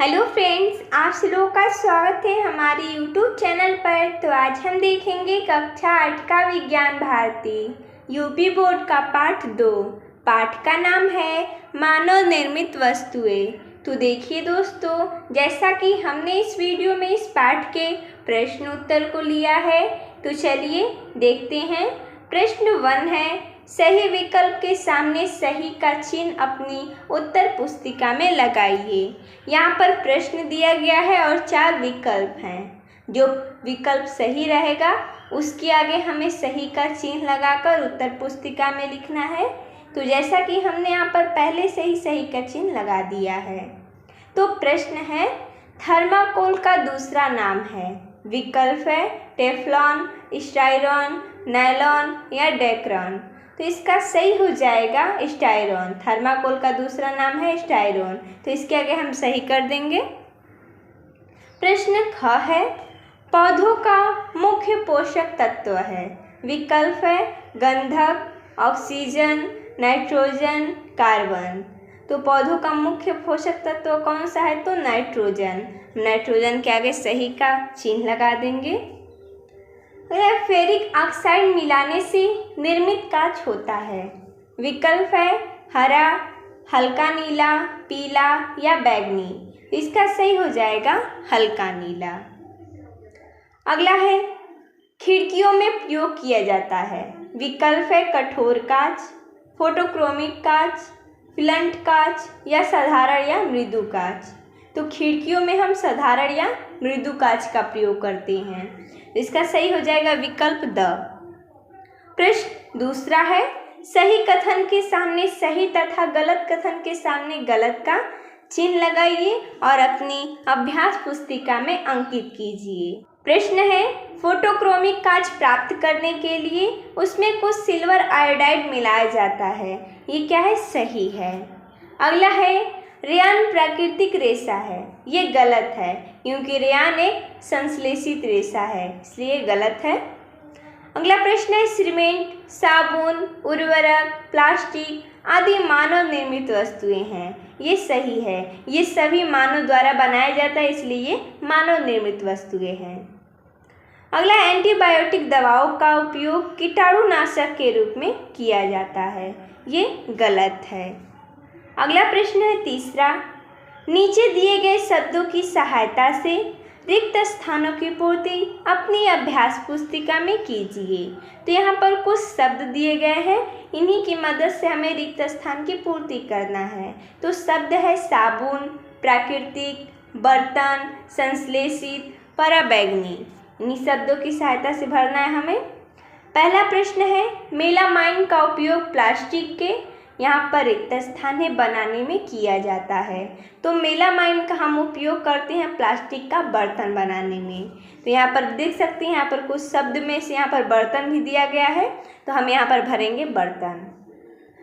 Hello friends, आप सभी का स्वागत है हमारे यूट्यूब चैनल पर। तो आज हम देखेंगे कक्षा 8 का विज्ञान भारती यूपी बोर्ड का पाठ 2। पाठ का नाम है मानव निर्मित वस्तुएं। तो देखिए दोस्तों, जैसा कि हमने इस वीडियो में इस पाठ के प्रश्न उत्तर को लिया है, तो चलिए देखते हैं। प्रश्न 1 है, सही विकल्प के सामने सही का चिन्ह अपनी उत्तर पुस्तिका में लगाइए। यहाँ पर प्रश्न दिया गया है और 4 विकल्प हैं। जो विकल्प सही रहेगा उसके आगे हमें सही का चिन्ह लगाकर उत्तर पुस्तिका में लिखना है। तो जैसा कि हमने यहाँ पर पहले से ही सही का चिन्ह लगा दिया है। तो प्रश्न है, थर्माकोल का दूसरा नाम है। विकल्प है टेफ्लॉन, स्टायरन, नायलॉन या डेक्रॉन। तो इसका सही हो जाएगा स्टायरन। थर्माकोल का दूसरा नाम है स्टायरन, तो इसके आगे हम सही कर देंगे। प्रश्न ख है, पौधों का मुख्य पोषक तत्व है। विकल्प है गंधक, ऑक्सीजन, नाइट्रोजन, कार्बन। तो पौधों का मुख्य पोषक तत्व कौन सा है? तो नाइट्रोजन। नाइट्रोजन के आगे सही का चिन्ह लगा देंगे। फेरिक ऑक्साइड मिलाने से निर्मित कांच होता है। विकल्प है हरा, हल्का नीला, पीला या बैंगनी। इसका सही हो जाएगा हल्का नीला। अगला है, खिड़कियों में प्रयोग किया जाता है। विकल्प है कठोर कांच, फोटोक्रोमिक कांच, फ्लंट कांच या साधारण या मृदु कांच। तो खिड़कियों में हम साधारण या मृदु कांच का प्रयोग करते हैं। इसका सही हो जाएगा विकल्प द। प्रश्न दूसरा है, सही कथन के सामने सही तथा गलत कथन के सामने गलत का चिन्ह लगाइए और अपनी अभ्यास पुस्तिका में अंकित कीजिए। प्रश्न है, फोटोक्रोमिक कांच प्राप्त करने के लिए उसमें कुछ सिल्वर आयोडाइड मिलाया जाता है। ये क्या है? सही है। अगला है, रेयान प्राकृतिक रेशा है। ये गलत है, क्योंकि रेयान एक संश्लेषित रेशा है, इसलिए गलत है। अगला प्रश्न है, सीमेंट, साबुन, उर्वरक, प्लास्टिक आदि मानव निर्मित वस्तुएं हैं। ये सही है, ये सभी मानव द्वारा बनाया जाता है, इसलिए ये मानव निर्मित वस्तुएं हैं। अगला, एंटीबायोटिक दवाओं का उपयोग कीटाणुनाशक के रूप में किया जाता है। ये गलत है। अगला प्रश्न है तीसरा, नीचे दिए गए शब्दों की सहायता से रिक्त स्थानों की पूर्ति अपनी अभ्यास पुस्तिका में कीजिए। तो यहाँ पर कुछ शब्द दिए गए हैं, इन्हीं की मदद से हमें रिक्त स्थान की पूर्ति करना है। तो शब्द है साबुन, प्राकृतिक, बर्तन, संश्लेषित, पराबैंगनी। इन्हीं शब्दों की सहायता से भरना है हमें। पहला प्रश्न है, मेलामाइन का उपयोग प्लास्टिक के यहाँ पर रिक्त स्थान बनाने में किया जाता है। तो मेलामाइन का हम उपयोग करते हैं प्लास्टिक का बर्तन बनाने में। तो यहाँ पर देख सकते हैं, यहाँ पर कुछ शब्द में से यहाँ पर बर्तन भी दिया गया है, तो हम यहाँ पर भरेंगे बर्तन।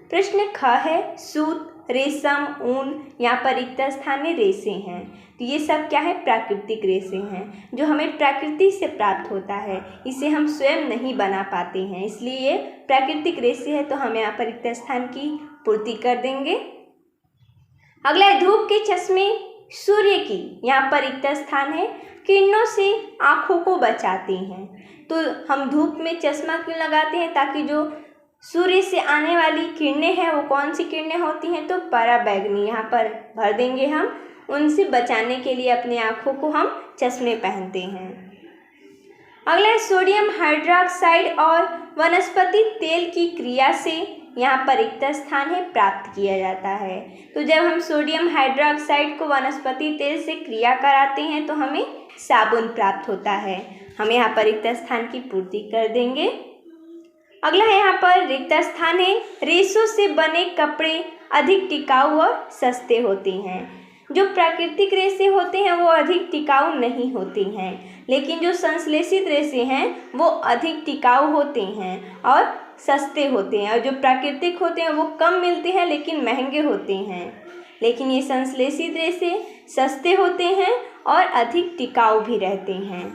प्रश्न ख है, सूत, रेशम, ऊन, यहाँ पर रिक्त स्थान में रेशे हैं। तो ये सब क्या है? प्राकृतिक रेशे हैं, जो हमें प्रकृति से प्राप्त होता है। इसे हम स्वयं नहीं बना पाते हैं, इसलिए ये प्राकृतिक रेशे है। तो हम यहाँ पर रिक्त स्थान की पूर्ति कर देंगे। अगला है, धूप के चश्मे सूर्य की यहाँ पर रिक्त स्थान है किरणों से आँखों को बचाते हैं। तो हम धूप में चश्मा क्यों लगाते हैं? ताकि जो सूर्य से आने वाली किरणें हैं वो कौन सी किरणें होती हैं? तो पराबैंगनी। यहाँ पर भर देंगे हम। उनसे बचाने के लिए अपने आँखों को हम चश्मे पहनते हैं। अगला है, सोडियम हाइड्रोक्साइड और वनस्पति तेल की क्रिया से यहाँ पर रिक्त स्थान है प्राप्त किया जाता है। तो जब हम सोडियम हाइड्रोक्साइड को वनस्पति तेल से क्रिया कराते हैं तो हमें साबुन प्राप्त होता है। हम यहाँ पर रिक्त स्थान की पूर्ति कर देंगे। अगला है, यहाँ पर रिक्त स्थान है, रेशों से बने कपड़े अधिक टिकाऊ और सस्ते होते हैं। जो प्राकृतिक रेशे होते हैं वो अधिक टिकाऊ नहीं होते हैं, लेकिन जो संश्लेषित रेशे हैं वो अधिक टिकाऊ होते हैं और सस्ते होते हैं। और जो प्राकृतिक होते हैं वो कम मिलते हैं लेकिन महंगे होते हैं। लेकिन ये संश्लेषित रेशे सस्ते होते हैं और अधिक टिकाऊ भी रहते हैं।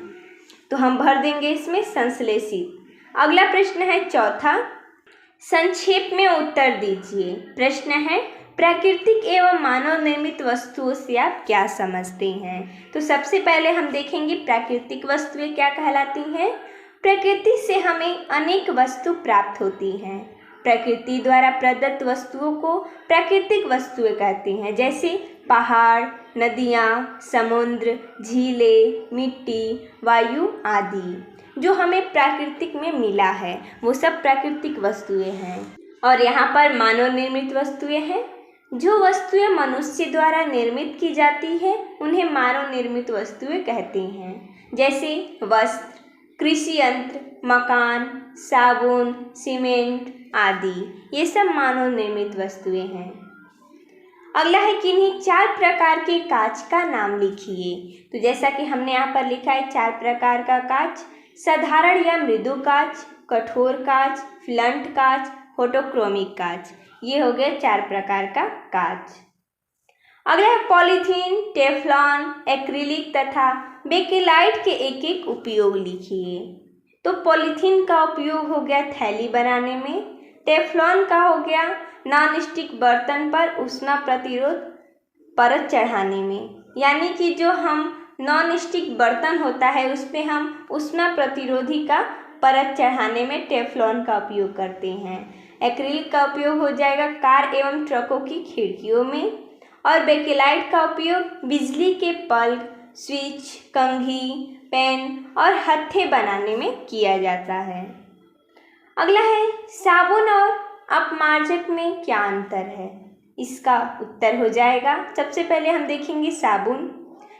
तो हम भर देंगे इसमें संश्लेषित। अगला प्रश्न है चौथा, संक्षेप में उत्तर दीजिए। प्रश्न है, प्राकृतिक एवं मानव निर्मित वस्तुओं से आप क्या समझते हैं? तो सबसे पहले हम देखेंगे प्राकृतिक वस्तुएं क्या कहलाती हैं। प्रकृति से हमें अनेक वस्तु प्राप्त होती हैं। प्रकृति द्वारा प्रदत्त वस्तुओं को प्राकृतिक वस्तुएं कहते हैं, जैसे पहाड़, नदियाँ, समुद्र, झीलें, मिट्टी, वायु आदि। जो हमें प्राकृतिक में मिला है वो सब प्राकृतिक वस्तुएं हैं। और यहाँ पर मानव निर्मित वस्तुएं हैं। जो वस्तुएं मनुष्य द्वारा निर्मित की जाती है उन्हें मानव निर्मित वस्तुएं कहते हैं, जैसे वस्त्र, कृषि यंत्र, मकान, साबुन, सीमेंट आदि। ये सब मानव निर्मित वस्तुएं हैं। अगला है किन्हीं 4 प्रकार के कांच का नाम लिखिए। तो जैसा कि हमने यहाँ पर लिखा है 4 प्रकार का कांच, साधारण या मृदु कांच, कठोर कांच, फ्लंट कांच, फोटोक्रोमिक कांच। ये हो गए 4 प्रकार का कांच। अगला है पॉलीथीन, टेफ्लॉन, एक्रिलिक तथा बेकेलाइट के एक एक उपयोग लिखिए। तो पॉलीथीन का उपयोग हो गया थैली बनाने में, टेफ्लॉन का हो गया नॉन स्टिक बर्तन पर उष्मा प्रतिरोध परत चढ़ाने में, यानी कि जो हम नॉन स्टिक बर्तन होता है उस पर हम उष्मा प्रतिरोधी का परत चढ़ाने में टेफ्लॉन का उपयोग करते हैं। एक्रिलिक का उपयोग हो जाएगा कार एवं ट्रकों की खिड़कियों में, और बेकेलाइट का उपयोग बिजली के बल्ब, स्विच, कंघी, पेन और हत्थे बनाने में किया जाता है। अगला है साबुन और अपमार्जक में क्या अंतर है? इसका उत्तर हो जाएगा, सबसे पहले हम देखेंगे साबुन।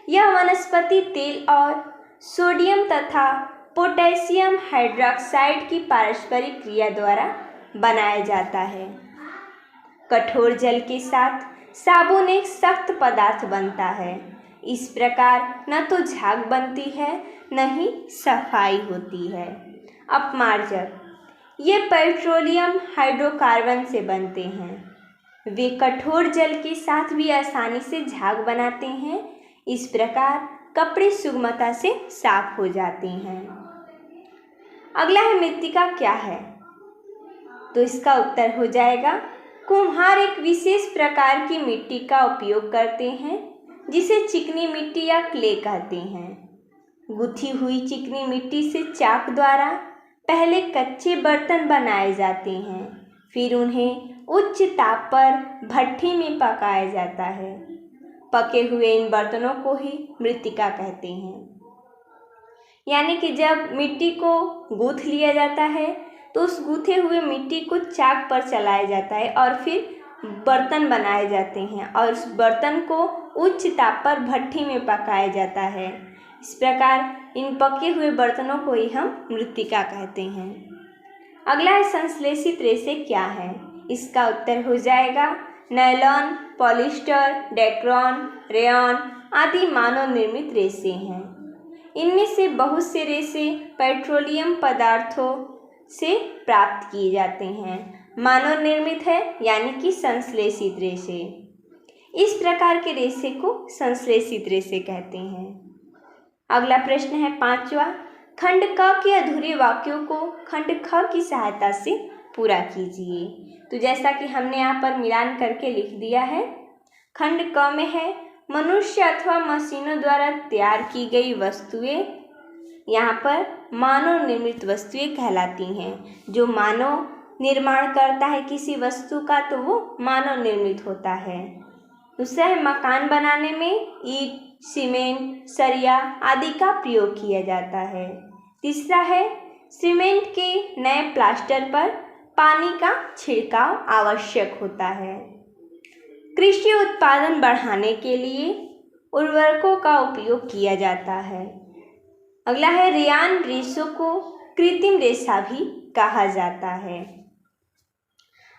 यह वनस्पति तेल और सोडियम तथा पोटेशियम हाइड्रोक्साइड की पारस्परिक क्रिया द्वारा बनाया जाता है। कठोर जल के साथ साबुन एक सख्त पदार्थ बनता है। इस प्रकार न तो झाग बनती है न ही सफाई होती है। अपमार्जक ये पेट्रोलियम हाइड्रोकार्बन से बनते हैं। वे कठोर जल के साथ भी आसानी से झाग बनाते हैं। इस प्रकार कपड़े सुगमता से साफ हो जाते हैं। अगला है मृत्तिका क्या है? तो इसका उत्तर हो जाएगा कुम्हार एक विशेष प्रकार की मिट्टी का उपयोग करते हैं जिसे चिकनी मिट्टी या क्ले कहते हैं। गुथी हुई चिकनी मिट्टी से चाक द्वारा पहले कच्चे बर्तन बनाए जाते हैं, फिर उन्हें उच्च ताप पर भट्ठी में पकाया जाता है। पके हुए इन बर्तनों को ही मृत्तिका कहते हैं। यानी कि जब मिट्टी को गूँथ लिया जाता है तो उस गूँथे हुए मिट्टी को चाक पर चलाया जाता है और फिर बर्तन बनाए जाते हैं और उस बर्तन को उच्च ताप पर भट्ठी में पकाया जाता है। इस प्रकार इन पके हुए बर्तनों को ही हम मृत्तिका कहते हैं। अगला है संश्लेषित रेशे क्या है? इसका उत्तर हो जाएगा नायलॉन, पॉलिस्टर, डेक्रॉन, रेयॉन आदि मानव निर्मित रेशे हैं। इनमें से बहुत से रेशे पेट्रोलियम पदार्थों से प्राप्त किए जाते हैं। मानव निर्मित है यानी कि संश्लेषित रेशे। इस प्रकार के रेशे को संश्लेषित रेशे कहते हैं। अगला प्रश्न है 5वां, खंड क के अधूरे वाक्यों को खंड ख की सहायता से पूरा कीजिए। तो जैसा कि हमने यहाँ पर मिलान करके लिख दिया है, खंड क में है मनुष्य अथवा मशीनों द्वारा तैयार की गई वस्तुएं यहाँ पर मानव निर्मित वस्तुएं कहलाती हैं। जो मानव निर्माण करता है किसी वस्तु का तो वो मानव निर्मित होता है। दूसरा है मकान बनाने में ईंट, सीमेंट, सरिया आदि का प्रयोग किया जाता है। तीसरा है सीमेंट के नए प्लास्टर पर पानी का छिड़काव आवश्यक होता है। कृषि उत्पादन बढ़ाने के लिए उर्वरकों का उपयोग किया जाता है। अगला है रेयान रेशों को कृत्रिम रेशा भी कहा जाता है।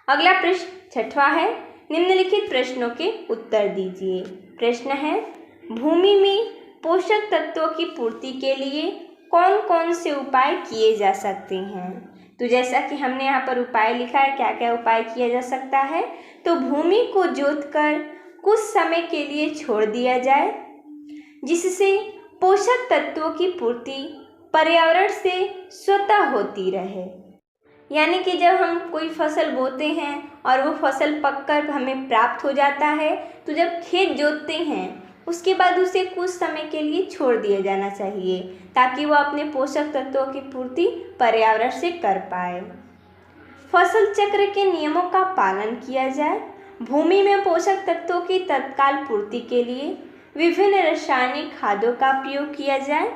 अगला प्रश्न 6वां है, निम्नलिखित प्रश्नों के उत्तर दीजिए। प्रश्न है भूमि में पोषक तत्वों की पूर्ति के लिए कौन कौन से उपाय किए जा सकते हैं? तो जैसा कि हमने यहाँ पर उपाय लिखा है, क्या क्या उपाय किया जा सकता है? तो भूमि को जोतकर कुछ समय के लिए छोड़ दिया जाए जिससे पोषक तत्वों की पूर्ति पर्यावरण से स्वतः होती रहे। यानी कि जब हम कोई फसल बोते हैं और वो फसल पककर हमें प्राप्त हो जाता है, तो जब खेत जोतते हैं उसके बाद उसे कुछ समय के लिए छोड़ दिया जाना चाहिए ताकि वो अपने पोषक तत्वों की पूर्ति पर्यावरण से कर पाए। फसल चक्र के नियमों का पालन किया जाए। भूमि में पोषक तत्वों की तत्काल पूर्ति के लिए विभिन्न रासायनिक खादों का प्रयोग किया जाए।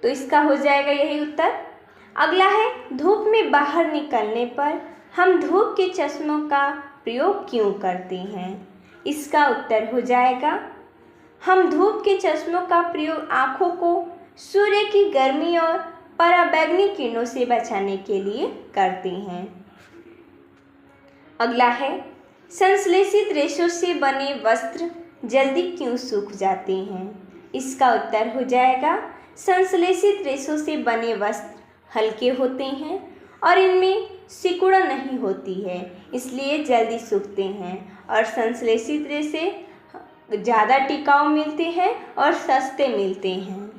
तो इसका हो जाएगा यही उत्तर। अगला है, धूप में बाहर निकलने पर हम धूप के चश्मों का प्रयोग क्यों करते हैं? इसका उत्तर हो जाएगा, हम धूप के चश्मों का प्रयोग आँखों को सूर्य की गर्मी और पराबैंगनी किरणों से बचाने के लिए करते हैं। अगला है, संश्लेषित रेशों से बने वस्त्र जल्दी क्यों सूख जाते हैं? इसका उत्तर हो जाएगा, संश्लेषित रेशों से बने वस्त्र हल्के होते हैं और इनमें सिकुड़न नहीं होती है, इसलिए जल्दी सूखते हैं और संश्लेषित रेशे ज़्यादा टिकाऊ मिलते हैं और सस्ते मिलते हैं।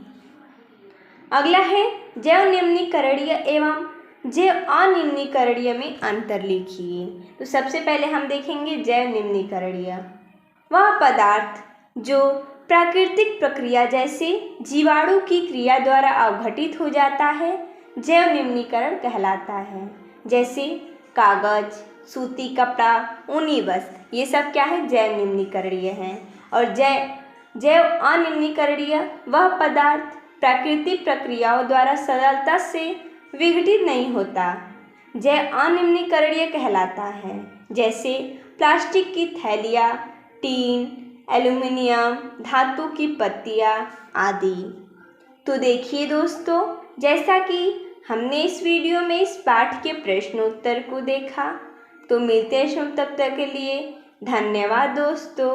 अगला है, जैव निम्नीकरणीय एवं जैव अनिम्नीकरणीय में अंतर लिखिए। तो सबसे पहले हम देखेंगे जैव निम्नीकरणीय। वह पदार्थ जो प्राकृतिक प्रक्रिया जैसे जीवाणु की क्रिया द्वारा अवघटित हो जाता है जैव निम्नीकरण कहलाता है। जैसे कागज, सूती कपड़ा, ऊनी वस्त्र, ये सब क्या है? जैव निम्नीकरणीय हैं। और जैव अनिम्नीकरणीय वह पदार्थ प्राकृतिक प्रक्रियाओं द्वारा सरलता से विघटित नहीं होता, जैव अनिम्नीकरणीय कहलाता है। जैसे प्लास्टिक की थैलियाँ, टीन, एल्युमिनियम, धातु की पत्तियाँ आदि। तो देखिए दोस्तों, जैसा कि हमने इस वीडियो में इस पाठ के प्रश्नोत्तर को देखा, तो मिलते हैं तब तक के लिए धन्यवाद दोस्तों।